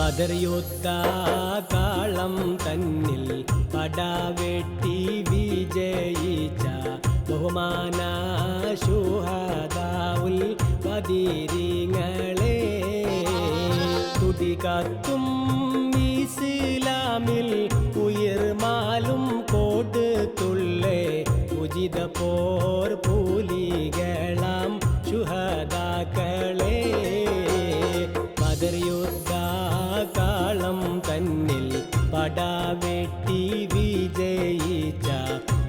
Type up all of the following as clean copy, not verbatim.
ബദർ യുദ്ധ കാളം തന്നിൽ പടവെട്ടി വിജയിച്ച ബഹുമാന ശുഹദാഉൽ ബദരീങ്ങളെ തുടികത്തും ഇസ്ലാമിൽ ഉയർമാലും കൊടുത്തുള്ളേ ഉചിത പോർ പൂലികളാം ശുഹദാക്കളെ ബദർ യുദ്ധ കാളം തന്നിൽ പടവെട്ടി വിജയിച്ച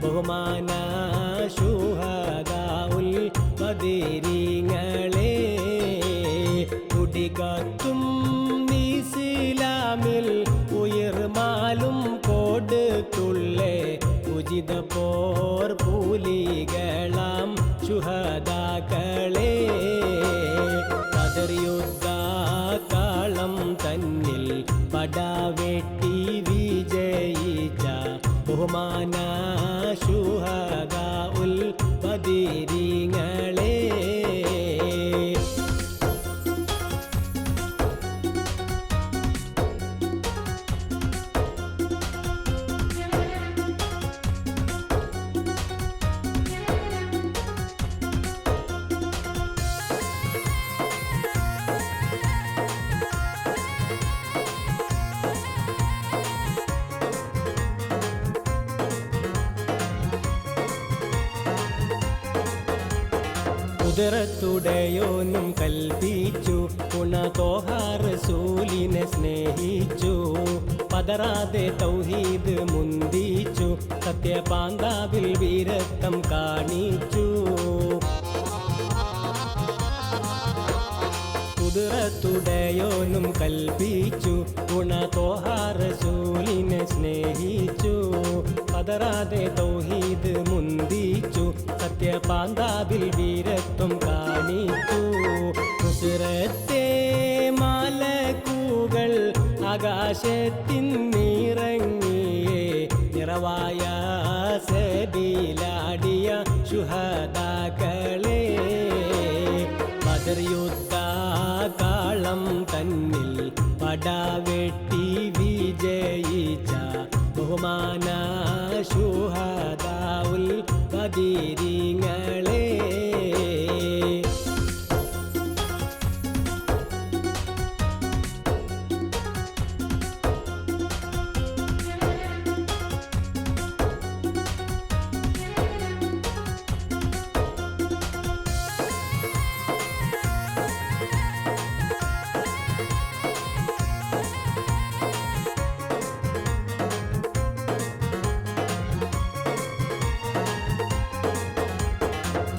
ബഹുമാന ശുഹദാഉൽ ബദരീങ്ങളെ തുടികത്തും ഇസ്ലാമിൽ ഉയർമാലും കൊടുത്തുള്ളേ ഉചിത പോർ പൂലികളാം ശുഹദാക്കളെ ബദർ യുദ്ധ കാളം തന്നിൽ പടവെട്ടി വിജയിച്ച ബഹുമാന ശുഹദാഉൽ ബദരീങ്ങളെ കുതിരത്തുടയോനും കൽപ്പിച്ചു ഗുണതോഹ റസൂലിനെ സ്നേഹിച്ചു പതറാതെ തൗഹീദ് മുന്തിച്ചു സത്യപാന്താവിൽ വീരത്വം കാണിച്ചു കുതിരത്തുടയോനും കൽപ്പിച്ചു ഗുണതോഹ റസൂലിനെ സ്നേഹിച്ചു പതറാതെ തൗഹീദ് മുന്തിച്ചു സത്യപാന്താവിൽ വീരത്വം കാണിച്ചു നുസ്രത്തെ മലക്കുകൾ ആകാശത്തിൻ നിറങ്ങിയേ നിറവായ സബീലാടിയ ശുഹദാക്കളെ ബദർ യുദ്ധ കാളം തന്നിൽ പടവെട്ടി വിജയിച്ച ബഹുമാന ശുഹദാഉൽ ബദരീങ്ങളെ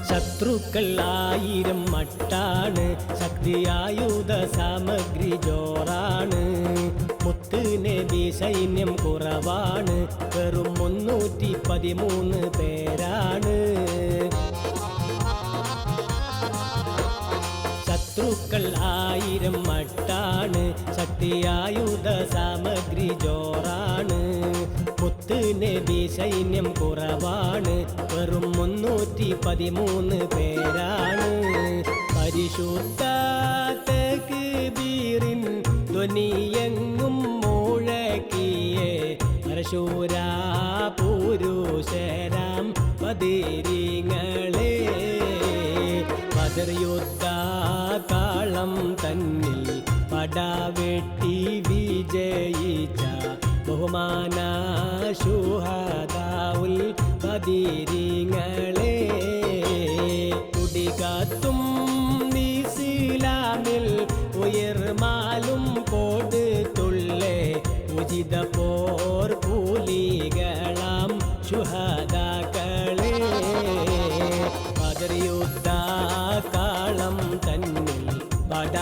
ശത്രുക്കൾ 1000 മട്ടാണ് ശക്തിയായുധ സാമഗ്രി ജോറാണ് മുത്ത് നബി സൈന്യം കുറവാണ് വെറും 313 പേരാണ് ശത്രുക്കൾ 1000 മട്ടാണ് ശക്തിയായുധ സാമഗ്രി ജോറാണ് മുത്ത് നബി സൈന്യം കുറവാണ് വെറും 313 പേരാണ് പരിശുദ്ധ തക്ബീറിൻ ധ്വനിയെങ്ങും മുഴക്കിയേ പരശൂരാ പുരുഷരാം ബദരീങ്ങളെ ബദർ യുദ്ധ കാളം തന്നിൽ പടവെട്ടി വിജയിച്ച ബഹുമാന ശുഹദാഉൽ ബദരീങ്ങളെ തുടികത്തും ഇസ്ലാമിൽ ഉയർമാലും കൊടുത്തുള്ളേ ഉചിത പോർ കൂലികളാം ശുഹദാക്കളെ ബദർ യുദ്ധ കാളം തന്നിൽ പട